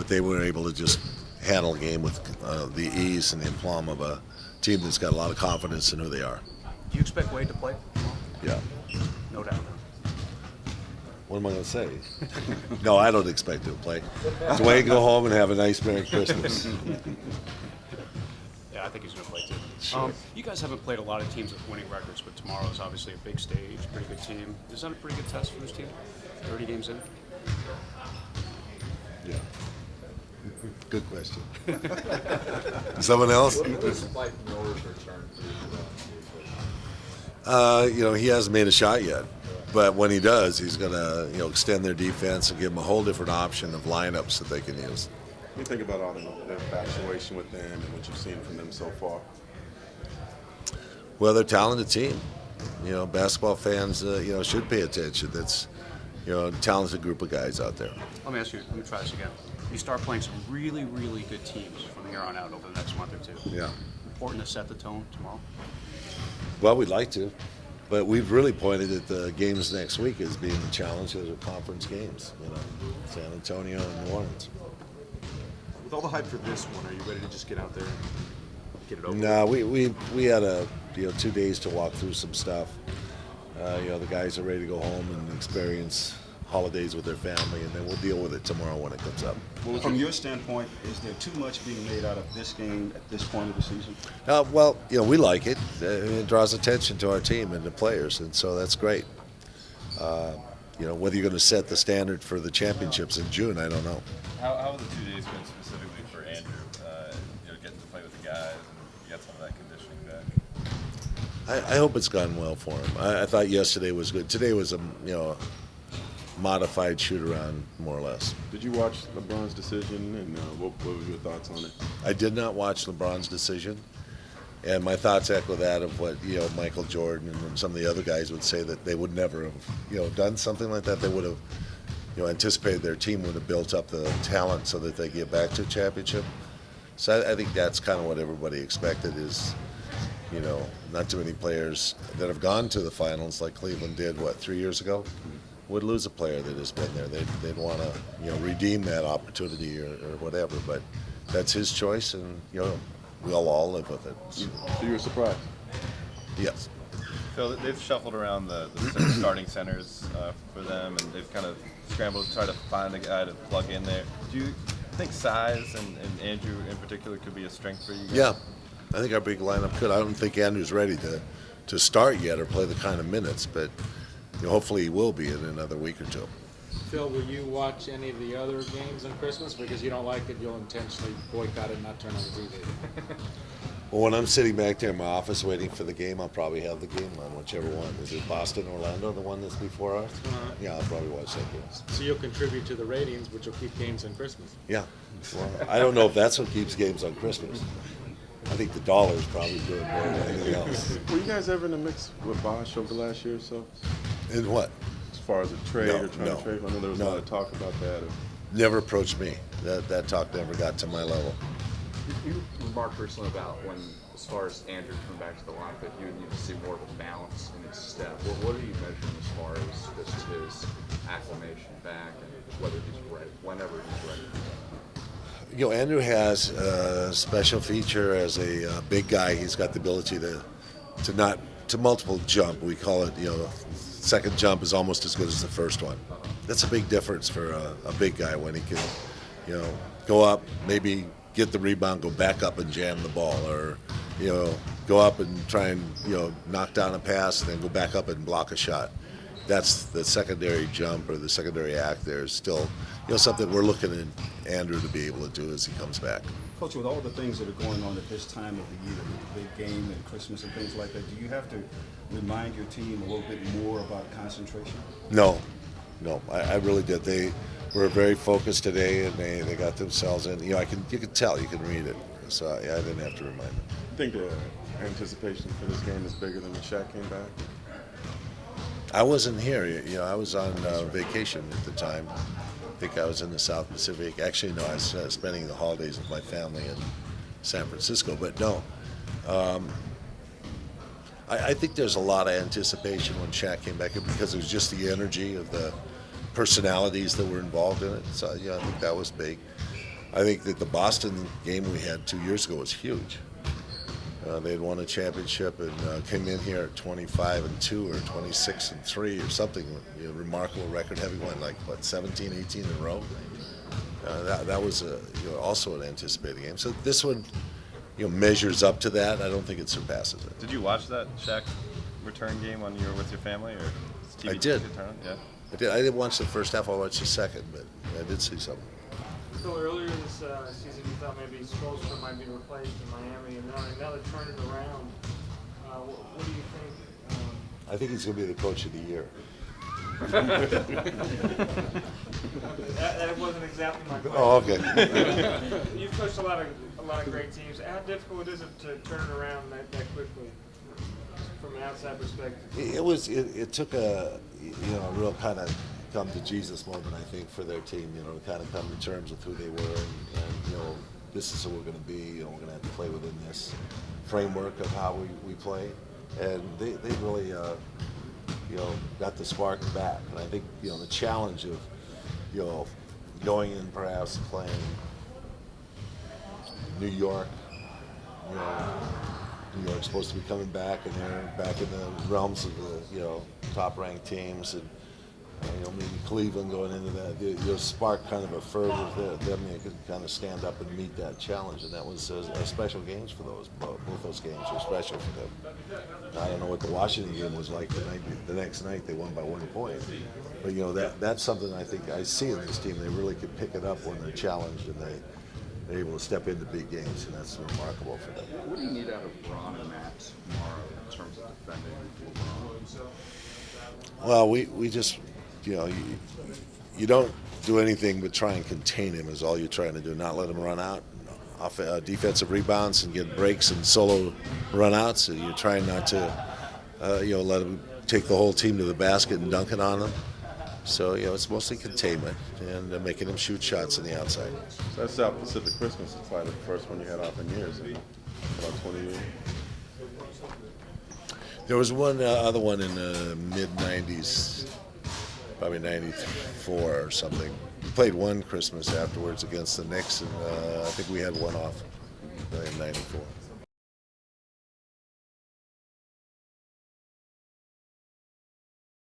but they were able to just handle a game with the ease and the aplomb of a team that's got a lot of confidence in who they are. Do you expect Wade to play? Yeah. No doubt. What am I going to say? No, I don't expect him to play. Dwayne, go home and have a nice Merry Christmas. Yeah, I think he's going to play too. Sure. You guys haven't played a lot of teams with winning records, but tomorrow is obviously a big stage, pretty good team. Is that a pretty good test for this team? 30 games in? Yeah. Good question. Someone else? He hasn't made a shot yet. But when he does, he's going to, extend their defense and give them a whole different option of lineups that they can use. What do you think about all the infatuation with them and what you've seen from them so far? Well, they're a talented team. Basketball fans, should pay attention. That's, a talented group of guys out there. Let me try this again. You start playing some really, really good teams from here on out over the next month or two. Yeah. Important to set the tone tomorrow? Well, we'd like to. But we've really pointed at the games next week as being the challenge of the conference games, San Antonio and New Orleans. With all the hype for this one, are you ready to just get out there and get it over? No, we had 2 days to walk through some stuff. The guys are ready to go home and experience holidays with their family, and then we'll deal with it tomorrow when it comes up. Well, from your standpoint, is there too much being made out of this game at this point of the season? We like it. It draws attention to our team and the players, and so that's great. Whether you're going to set the standard for the championships in June, I don't know. How have the 2 days been specifically for Andrew? Getting to play with the guys, and you got some of that conditioning back. I hope it's gone well for him. I thought yesterday was good. Today was a modified shoot around, more or less. Did you watch LeBron's decision, and what were your thoughts on it? I did not watch LeBron's decision, and my thoughts echo that of what Michael Jordan and some of the other guys would say, that they would never have done something like that. They would have anticipated their team would have built up the talent so that they get back to a championship. So I think that's kind of what everybody expected is, not too many players that have gone to the finals like Cleveland did, 3 years ago, would lose a player that has been there. They'd want to, redeem that opportunity or whatever. But that's his choice, and we'll all live with it. So you were surprised? Yes. Phil, they've shuffled around the six starting centers for them, and they've kind of scrambled to try to find a guy to plug in there. Do you think size and Andrew in particular could be a strength for you guys? Yeah, I think our big lineup could. I don't think Andrew's ready to start yet or play the kind of minutes, but hopefully he will be in another week or two. Phil, will you watch any of the other games on Christmas? Because you don't like it, you'll intentionally boycott it and not turn on the TV. Well, when I'm sitting back there in my office waiting for the game, I'll probably have the game on, whichever one. Is it Boston, Orlando, the one that's before us? Yeah, I'll probably watch that game. So you'll contribute to the ratings, which will keep games on Christmas. Yeah. Well, I don't know if that's what keeps games on Christmas. I think the dollar's probably doing more than anything else. Were you guys ever in the mix with Bosch over the last year or so? In what? As far as a trade No, or trying no, to trade? I know there was no. a lot of talk about that. Never approached me. That talk never got to my level. You remarked recently about when, as far as Andrew coming back to the lineup, that you need to see more of a balance in his step. What are you measuring as far as just his acclimation back and whether he's ready, whenever he's ready? Andrew has a special feature as a big guy. He's got the ability to multiple jump. We call it, second jump is almost as good as the first one. That's a big difference for a big guy when he can, go up, maybe get the rebound, go back up and jam the ball, or, go up and try and, knock down a pass and then go back up and block a shot. That's the secondary jump or the secondary act there is still, something we're looking at Andrew to be able to do as he comes back. Coach, with all the things that are going on at this time of the year, with the big game and Christmas and things like that, do you have to remind your team a little bit more about concentration? No, I really did. They were very focused today, and they got themselves in. You can tell, you can read it. So I didn't have to remind them. I think the anticipation for this game is bigger than when Shaq came back. I wasn't here. I was on vacation at the time. I think I was in the South Pacific. Actually, no, I was spending the holidays with my family in San Francisco. But no, I think there's a lot of anticipation when Shaq came back because it was just the energy of the personalities that were involved in it. So I think that was big. I think that the Boston game we had 2 years ago was huge. They had won a championship and came in here at 25-2 or 26-3 or something. You know, remarkable record, having won like what 17, 18 in a row. That was also an anticipated game. So this one, measures up to that. I don't think it surpasses it. Did you watch that Shaq return game when you were with your family, or was TV I did. Return? Yeah. I didn't watch the first half. I watched the second, but I did see something. So earlier this season, you thought maybe Spoelstra might be replaced in Miami, and now they're turning it around. What do you think? I think he's going to be the coach of the year. That wasn't exactly my question. Oh, okay. You've coached a lot of great teams. How difficult is it to turn it around that quickly, from an outside perspective? It took a real kind of come to Jesus moment, I think, for their team. To kind of come to terms with who they were, and this is who we're going to be. We're going to have to play within this framework of how we play, and they really got the spark back. And I think the challenge of going in perhaps playing New York. New York's supposed to be coming back, and they're back in the realms of the top-ranked teams, and maybe Cleveland going into that. You'll spark kind of a fervor of them. They could kind of stand up and meet that challenge, and that was a special games for those. Both those games were special for them. I don't know what the Washington game was like the next night. They won by 1 point, but that's something I think I see in this team. They really could pick it up when they're challenged, and they're able to step into big games, and that's remarkable for them. What do you need out of Ron and Matt tomorrow in terms of defending LeBron? Well, we just, you don't do anything but try and contain him is all you're trying to do, not let him run out. Defensive rebounds and get breaks and solo run-outs. So you're trying not to, let him take the whole team to the basket and dunk it on them. So, it's mostly containment and making him shoot shots on the outside. So that South Pacific Christmas is probably the first one you had off in years, about 20 years. There was one other one in the mid-'90s, probably 94 or something. We played one Christmas afterwards against the Knicks, and I think we had one off in '94.